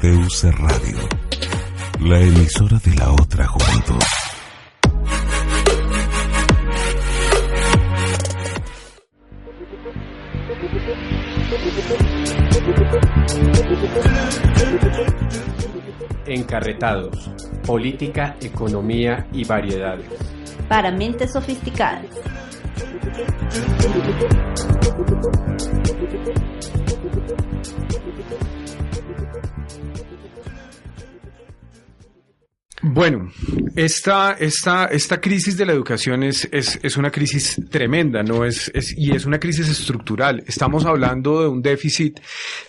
TUC Radio, la emisora de la otra juventud. Encarretados, política, economía y variedades. Para mentes sofisticadas. Bueno, esta crisis de la educación es una crisis tremenda, y es una crisis estructural. Estamos hablando de un déficit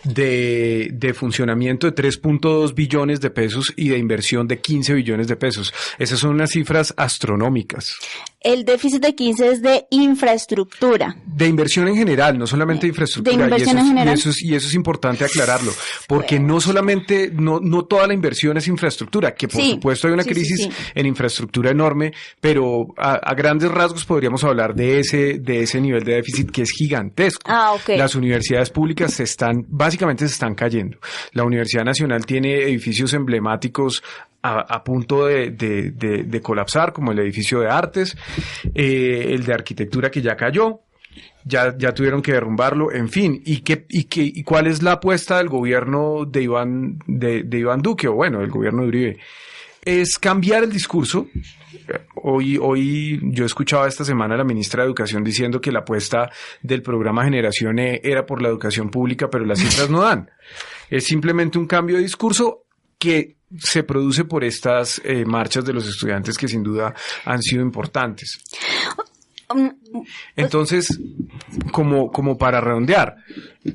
de funcionamiento de 3.2 billones de pesos y de inversión de 15 billones de pesos. Esas son unas cifras astronómicas. El déficit de 15 es de infraestructura. De inversión en general, no solamente de infraestructura. De inversión en general. Y eso es importante aclararlo, porque no solamente, no toda la inversión es infraestructura, que por supuesto hay una crisis en infraestructura enorme, pero a grandes rasgos podríamos hablar de ese nivel de déficit que es gigantesco. Okay. Las universidades públicas básicamente se están cayendo. La Universidad Nacional tiene edificios emblemáticos a punto de colapsar, como el edificio de artes, el de arquitectura que ya cayó, ya tuvieron que derrumbarlo, en fin. ¿Y cuál es la apuesta del gobierno de Iván Duque, o bueno, del gobierno de Uribe? Es cambiar el discurso. Hoy yo escuchaba esta semana a la ministra de Educación diciendo que la apuesta del programa Generación E era por la educación pública, pero las cifras no dan. Es simplemente un cambio de discurso que se produce por estas marchas de los estudiantes que sin duda han sido importantes. Entonces, como para redondear,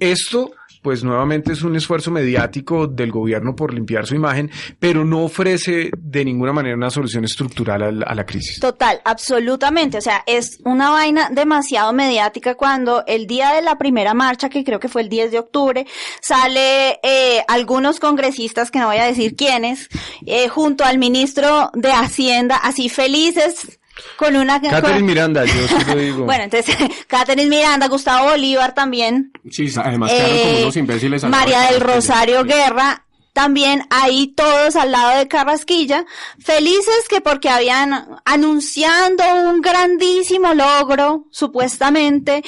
esto pues nuevamente es un esfuerzo mediático del gobierno por limpiar su imagen, pero no ofrece de ninguna manera una solución estructural a la crisis. Total, absolutamente. O sea, es una vaina demasiado mediática cuando el día de la primera marcha, que creo que fue el 10 de octubre, sale algunos congresistas, que no voy a decir quiénes, junto al ministro de Hacienda, así felices, con una... Catherine Miranda, yo sí lo digo. Bueno, entonces, Catherine Miranda, Gustavo Bolívar también. Sí, además quedaron como unos imbéciles. María del Rosario Guerra, también ahí todos al lado de Carrasquilla, felices que porque habían anunciando un grandísimo logro, supuestamente,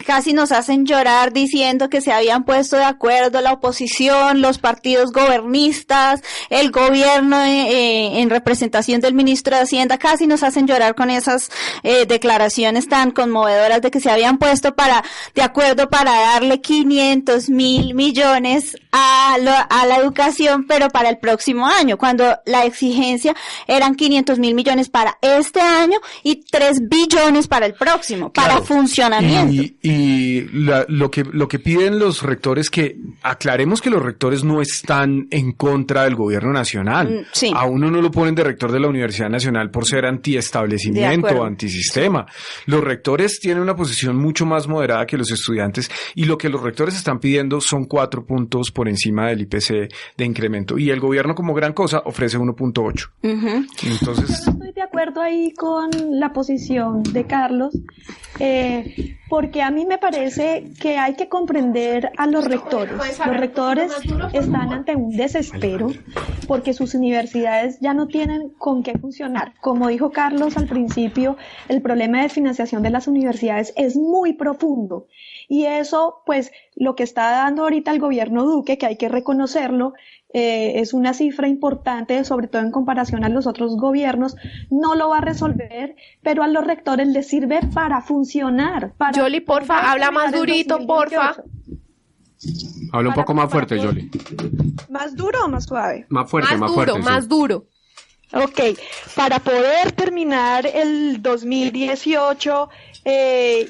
casi nos hacen llorar diciendo que se habían puesto de acuerdo la oposición, los partidos gobernistas, el gobierno en representación del ministro de Hacienda, casi nos hacen llorar con esas declaraciones tan conmovedoras de que se habían puesto de acuerdo para darle 500.000 millones a la educación, pero para el próximo año, cuando la exigencia eran 500.000 millones para este año y 3 billones para el próximo, claro, para funcionamiento. Y lo que piden los rectores, que aclaremos que los rectores no están en contra del gobierno nacional. Sí. A uno no lo ponen de rector de la Universidad Nacional por ser antiestablecimiento, antisistema. Los rectores tienen una posición mucho más moderada que los estudiantes, y lo que los rectores están pidiendo son 4 puntos por encima del IPC de incremento, y el gobierno, como gran cosa, ofrece 1.8. Entonces, yo no estoy de acuerdo ahí con la posición de Carlos, porque a mí me parece que hay que comprender a los rectores. Los rectores están ante un desespero porque sus universidades ya no tienen con qué funcionar. Como dijo Carlos al principio, el problema de financiación de las universidades es muy profundo, y eso, pues, lo que está dando ahorita el gobierno Duque, que hay que reconocerlo, es una cifra importante, sobre todo en comparación a los otros gobiernos. No lo va a resolver, pero a los rectores les sirve para funcionar. Yoli, porfa, habla más durito, porfa. Habla un poco más fuerte, Yoli. ¿Más duro o más suave? Más fuerte, más fuerte. Más duro. Ok, para poder terminar el 2018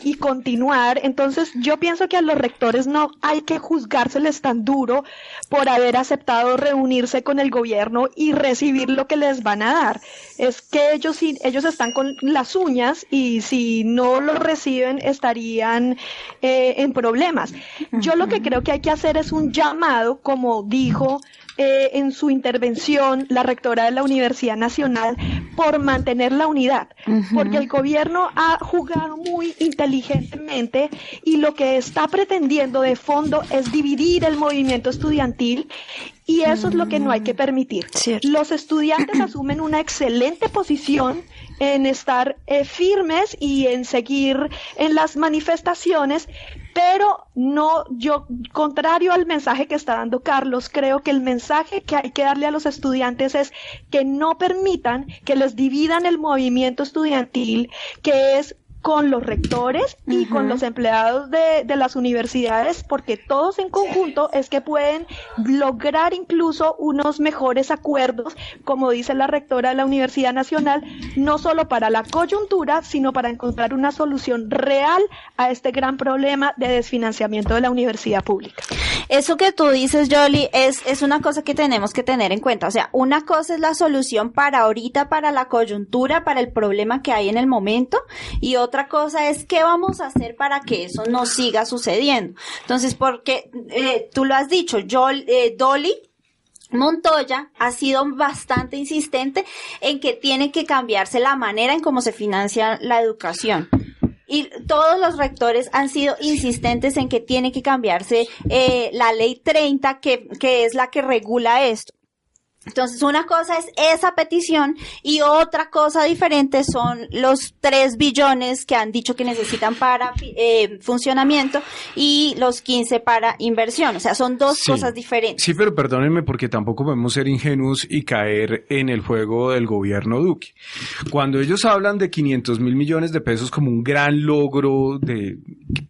y continuar, entonces yo pienso que a los rectores no hay que juzgárseles tan duro por haber aceptado reunirse con el gobierno y recibir lo que les van a dar. Es que ellos están con las uñas, y si no lo reciben estarían en problemas. Yo lo que creo que hay que hacer es un llamado, como dijo en su intervención la rectora de la Universidad Nacional, por mantener la unidad, porque el gobierno ha jugado muy inteligentemente, y lo que está pretendiendo de fondo es dividir el movimiento estudiantil Y eso es lo que no hay que permitir. Cierto. Los estudiantes asumen una excelente posición en estar firmes y en seguir en las manifestaciones, pero no, yo, contrario al mensaje que está dando Carlos, creo que el mensaje que hay que darle a los estudiantes es que no permitan que les dividan el movimiento estudiantil, que es con los rectores y con los empleados de las universidades, porque todos en conjunto es que pueden lograr incluso unos mejores acuerdos, como dice la rectora de la Universidad Nacional, no solo para la coyuntura, sino para encontrar una solución real a este gran problema de desfinanciamiento de la universidad pública. Eso que tú dices, Yoli, es una cosa que tenemos que tener en cuenta. O sea, una cosa es la solución para ahorita, para la coyuntura, para el problema que hay en el momento, y otra cosa es qué vamos a hacer para que eso no siga sucediendo. Entonces, porque tú lo has dicho, Dolly Montoya ha sido bastante insistente en que tiene que cambiarse la manera en cómo se financia la educación. Y todos los rectores han sido insistentes en que tiene que cambiarse la ley 30, que es la que regula esto. Entonces, una cosa es esa petición y otra cosa diferente son los 3 billones que han dicho que necesitan para funcionamiento y los 15 para inversión. O sea, son dos cosas diferentes. Sí, pero perdónenme porque tampoco podemos ser ingenuos y caer en el juego del gobierno Duque. Cuando ellos hablan de 500 mil millones de pesos como un gran logro, de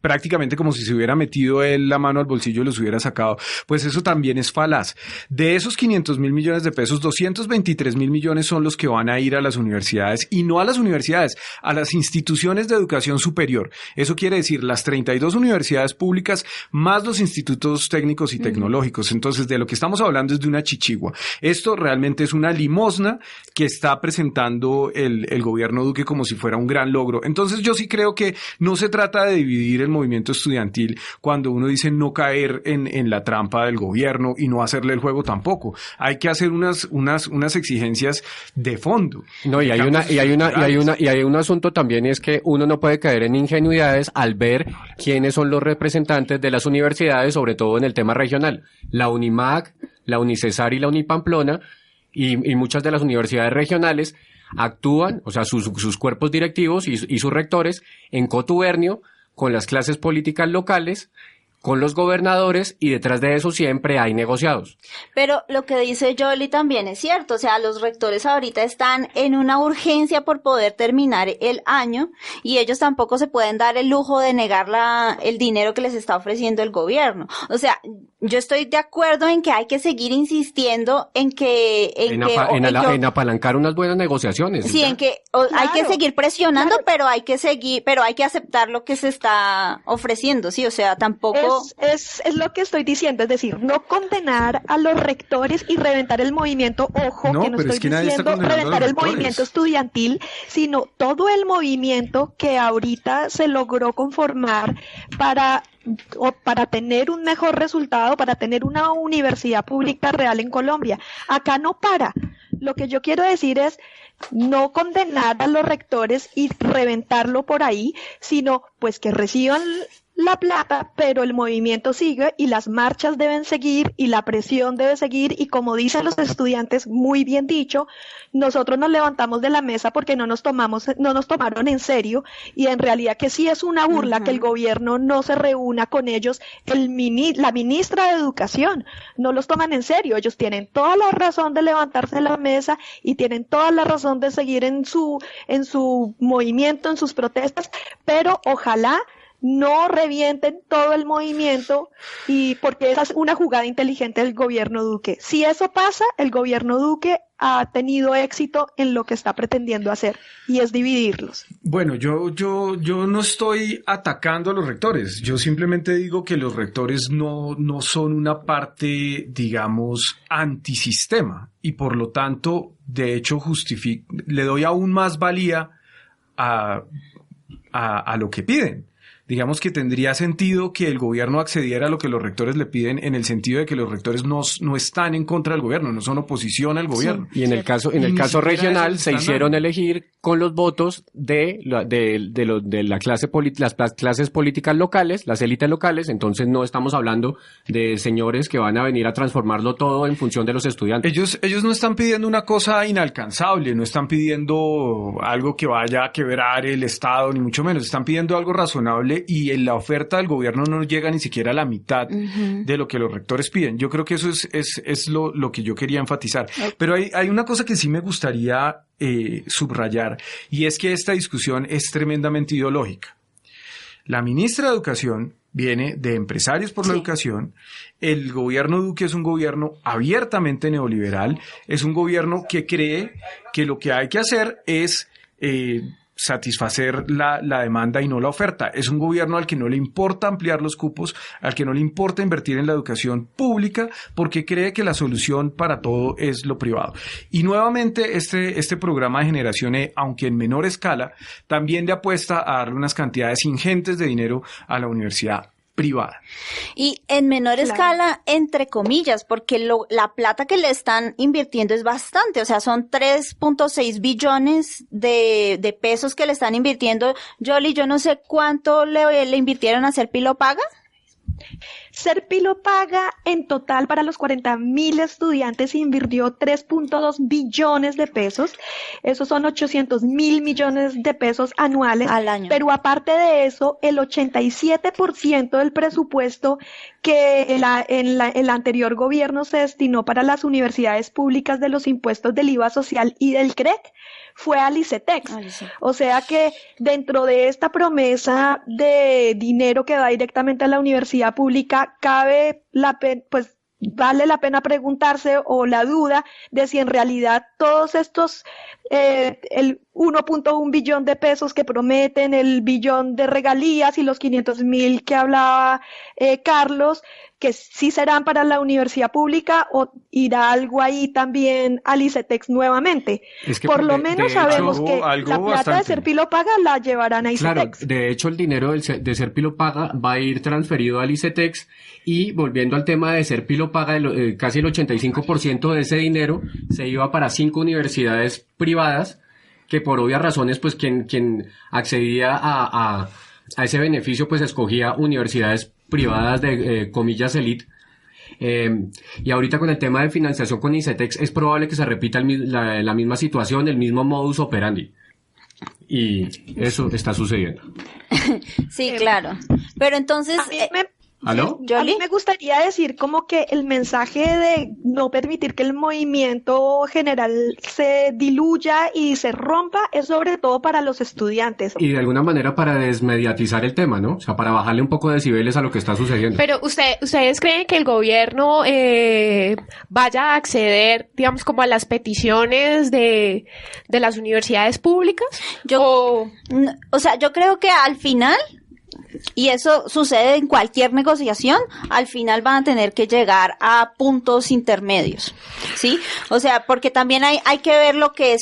prácticamente como si se hubiera metido él la mano al bolsillo y los hubiera sacado, pues eso también es falaz. De esos 500 mil millones de pesos, 223 mil millones son los que van a ir a las universidades, y no a las universidades, a las instituciones de educación superior. Eso quiere decir las 32 universidades públicas más los institutos técnicos y tecnológicos. Entonces, de lo que estamos hablando es de una chichigua. Esto realmente es una limosna que está presentando el gobierno Duque como si fuera un gran logro. Entonces, yo sí creo que no se trata de dividir el movimiento estudiantil cuando uno dice no caer en la trampa del gobierno y no hacerle el juego tampoco. Hay que hacer unas exigencias de fondo. No, y hay un asunto también, es que uno no puede caer en ingenuidades al ver quiénes son los representantes de las universidades, sobre todo en el tema regional. La Unimac, la Unicesar y la Unipamplona y muchas de las universidades regionales actúan, o sea, sus cuerpos directivos y sus rectores en cotubernio con las clases políticas locales, con los gobernadores, y detrás de eso siempre hay negociados. Pero lo que dice Yoli también es cierto, o sea, los rectores ahorita están en una urgencia por poder terminar el año y ellos tampoco se pueden dar el lujo de negar el dinero que les está ofreciendo el gobierno. O sea, yo estoy de acuerdo en que hay que seguir insistiendo en apalancar unas buenas negociaciones. Sí, en que hay que seguir presionando, pero hay que aceptar lo que se está ofreciendo, sí, o sea, tampoco. Es lo que estoy diciendo, es decir, no condenar a los rectores y reventar el movimiento, ojo, no, que no estoy diciendo reventar el movimiento estudiantil, sino todo el movimiento que ahorita se logró conformar para tener un mejor resultado, para tener una universidad pública real en Colombia. Acá no para. Lo que yo quiero decir es no condenar a los rectores y reventarlo por ahí, sino pues que reciban la plata, pero el movimiento sigue y las marchas deben seguir y la presión debe seguir, y como dicen los estudiantes, muy bien dicho, nosotros nos levantamos de la mesa porque no nos tomaron en serio, y en realidad que sí es una burla que el gobierno no se reúna con ellos. La ministra de Educación no los toman en serio. Ellos tienen toda la razón de levantarse de la mesa y tienen toda la razón de seguir en su movimiento, en sus protestas, pero ojalá no revienten todo el movimiento, y porque esa es una jugada inteligente del gobierno Duque. Si eso pasa, el gobierno Duque ha tenido éxito en lo que está pretendiendo hacer, y es dividirlos. Bueno, yo no estoy atacando a los rectores. Yo simplemente digo que los rectores no son una parte, digamos, antisistema, y por lo tanto, de hecho, le doy aún más valía a lo que piden. Digamos que tendría sentido que el gobierno accediera a lo que los rectores le piden, en el sentido de que los rectores no están en contra del gobierno, no son oposición al gobierno. Sí. Y en el caso regional se hicieron elegir con los votos de la clase las clases políticas locales, las élites locales. Entonces no estamos hablando de señores que van a venir a transformarlo todo en función de los estudiantes. Ellos no están pidiendo una cosa inalcanzable, no están pidiendo algo que vaya a quebrar el Estado, ni mucho menos. Están pidiendo algo razonable y en la oferta del gobierno no llega ni siquiera a la mitad de lo que los rectores piden. Yo creo que eso es lo que yo quería enfatizar. Pero hay una cosa que sí me gustaría subrayar, y es que esta discusión es tremendamente ideológica. La ministra de Educación viene de Empresarios por la Educación. El gobierno Duque es un gobierno abiertamente neoliberal, es un gobierno que cree que lo que hay que hacer es satisfacer la demanda y no la oferta. Es un gobierno al que no le importa ampliar los cupos, al que no le importa invertir en la educación pública, porque cree que la solución para todo es lo privado. Y nuevamente este programa de Generación E, aunque en menor escala, también le apuesta a darle unas cantidades ingentes de dinero a la universidad privada. Y en menor escala, entre comillas, porque la plata que le están invirtiendo es bastante, o sea, son 3.6 billones de pesos que le están invirtiendo. Yoli, yo no sé cuánto le invirtieron a Serpilo Paga. Serpilo Paga en total para los 40.000 estudiantes invirtió 3.2 billones de pesos. Esos son 800.000 millones de pesos anuales al año. Pero aparte de eso, el 87% del presupuesto que el anterior gobierno se destinó para las universidades públicas de los impuestos del IVA social y del CREC fue al ICETEX. O sea que dentro de esta promesa de dinero que va directamente a la universidad pública, vale la pena preguntarse o la duda de si en realidad todos estos, el 1.1 billón de pesos que prometen, el billón de regalías y los 500.000 que hablaba Carlos, que sí serán para la universidad pública o irá algo ahí también al ICETEX nuevamente. Es que por lo menos sabemos que la plata de Serpilo Paga la llevarán a ICETEX. Claro, de hecho el dinero de Serpilo Paga va a ir transferido al ICETEX, y volviendo al tema de Serpilo Paga, casi el 85% de ese dinero se iba para 5 universidades privadas, que por obvias razones, pues quien accedía a ese beneficio, pues escogía universidades privadas de comillas elite. Y ahorita con el tema de financiación con ICETEX es probable que se repita la misma situación, el mismo modus operandi. Y eso está sucediendo. Sí, claro. Pero entonces... ¿Aló? A mí me gustaría decir como que el mensaje de no permitir que el movimiento general se diluya y se rompa es sobre todo para los estudiantes. Y de alguna manera para desmediatizar el tema, ¿no? O sea, para bajarle un poco de decibeles a lo que está sucediendo. Pero ¿ustedes creen que el gobierno vaya a acceder, digamos, como a las peticiones de las universidades públicas? Yo creo que al final... Y eso sucede en cualquier negociación, al final van a tener que llegar a puntos intermedios, ¿sí? O sea, porque también hay que ver lo que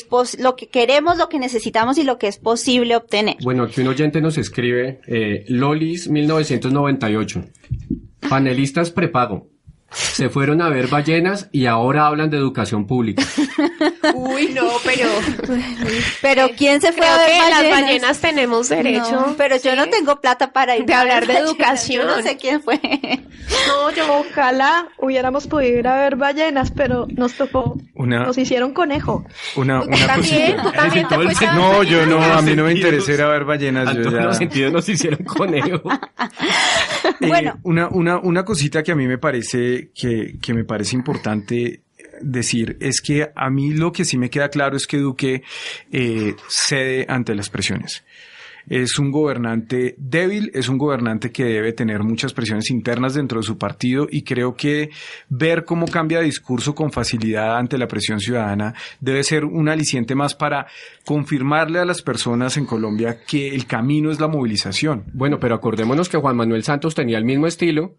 queremos, lo que necesitamos y lo que es posible obtener. Bueno, aquí un oyente nos escribe, Lolis 1998, panelistas prepago. Se fueron a ver ballenas y ahora hablan de educación pública. Uy, no, pero ¿quién se fue a ver ballenas? Las ballenas tenemos derecho. No, pero yo no tengo plata para ir de hablar de educación. Yo no sé quién fue. No, ojalá hubiéramos podido ir a ver ballenas, pero nos tocó, nos hicieron conejo. Una ¿También? ¿Tú también te fuiste a ver No, ballenas? yo no, a mí no me interesa ir a ver ballenas. A todos los sentidos nos hicieron conejo. Bueno. Una cosita que a mí me parece que me parece importante decir es que a mí lo que sí me queda claro es que Duque cede ante las presiones. Es un gobernante débil, es un gobernante que debe tener muchas presiones internas dentro de su partido, y creo que ver cómo cambia de discurso con facilidad ante la presión ciudadana debe ser un aliciente más para confirmarle a las personas en Colombia que el camino es la movilización. Bueno, pero acordémonos que Juan Manuel Santos tenía el mismo estilo,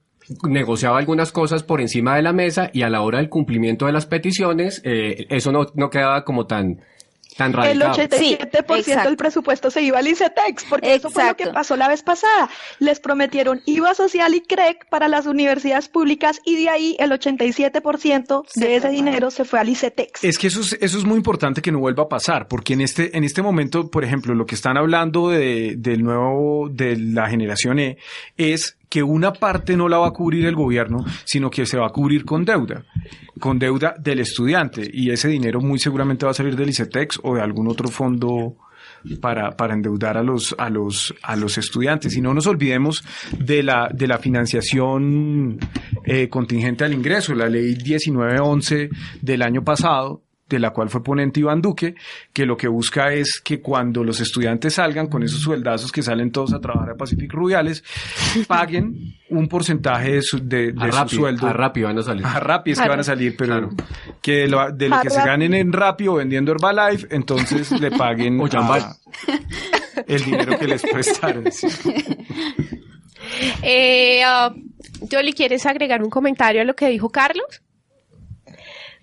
negociaba algunas cosas por encima de la mesa y a la hora del cumplimiento de las peticiones, eso no quedaba como tan tan el radical. 87% del presupuesto se iba al ICETEX, porque eso fue lo que pasó la vez pasada. Les prometieron IVA social y CREC para las universidades públicas y de ahí el 87% de ese dinero se fue al ICETEX. Es que eso es muy importante que no vuelva a pasar, porque en este momento, por ejemplo, lo que están hablando de la generación E es que una parte no la va a cubrir el gobierno, sino que se va a cubrir con deuda del estudiante, y ese dinero muy seguramente va a salir del ICETEX o de algún otro fondo para endeudar a los estudiantes. Y no nos olvidemos de la financiación contingente al ingreso, la ley 1911 del año pasado, de la cual fue ponente Iván Duque, que lo que busca es que cuando los estudiantes salgan con esos sueldazos que salen todos a trabajar a Pacific Rubiales, paguen un porcentaje de su sueldo. A Rappi van a salir. A Rappi es que van a salir, pero claro, que de lo que se ganen en Rappi o vendiendo Herbalife, entonces le paguen el dinero que les prestaron. Sí. Yoli, ¿quieres agregar un comentario a lo que dijo Carlos?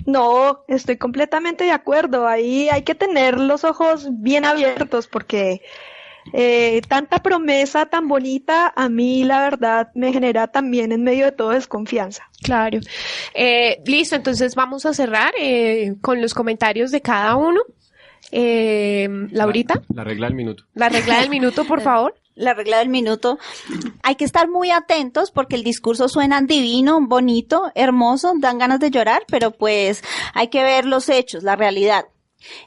No, estoy completamente de acuerdo. Ahí hay que tener los ojos bien abiertos porque tanta promesa tan bonita a mí la verdad me genera también en medio de todo desconfianza. Claro. Listo, entonces vamos a cerrar con los comentarios de cada uno. Laurita. La regla del minuto. La regla del minuto, por favor. La regla del minuto. Hay que estar muy atentos porque el discurso suena divino, bonito, hermoso, dan ganas de llorar, pero pues hay que ver los hechos, la realidad.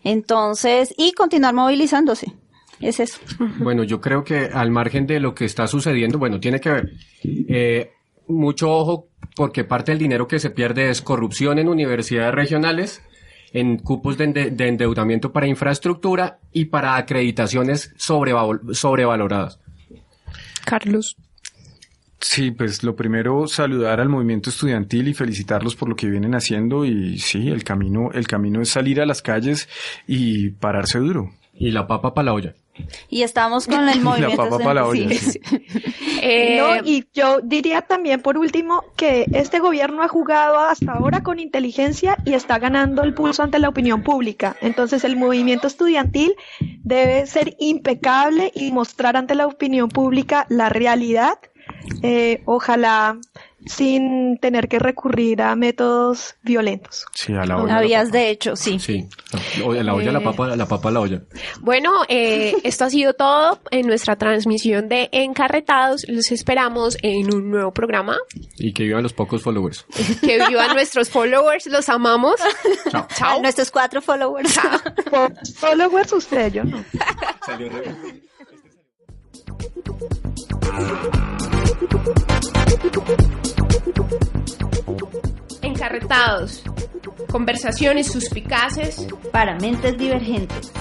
Entonces, y continuar movilizándose. Es eso. Bueno, yo creo que al margen de lo que está sucediendo, bueno, tiene que ver mucho ojo porque parte del dinero que se pierde es corrupción en universidades regionales, en cupos de endeudamiento para infraestructura y para acreditaciones sobrevaloradas. Carlos. Sí, pues lo primero, saludar al movimiento estudiantil y felicitarlos por lo que vienen haciendo, y sí, el camino es salir a las calles y pararse duro. Y la papa para la olla. Y estamos con el movimiento. La papa para la olla. Sí. No, y yo diría también por último que este gobierno ha jugado hasta ahora con inteligencia y está ganando el pulso ante la opinión pública. Entonces el movimiento estudiantil debe ser impecable y mostrar ante la opinión pública la realidad, ojalá sin tener que recurrir a métodos violentos. Sí, a la olla. Habías de hecho, sí. Sí, la olla, la papa, la olla. Bueno, esto ha sido todo en nuestra transmisión de Encarretados. Los esperamos en un nuevo programa. Y que vivan los pocos followers. Que vivan nuestros followers, los amamos. Chao. Chao. A nuestros 4 followers. Followers usted, yo no. Encarretados. Conversaciones suspicaces para mentes divergentes.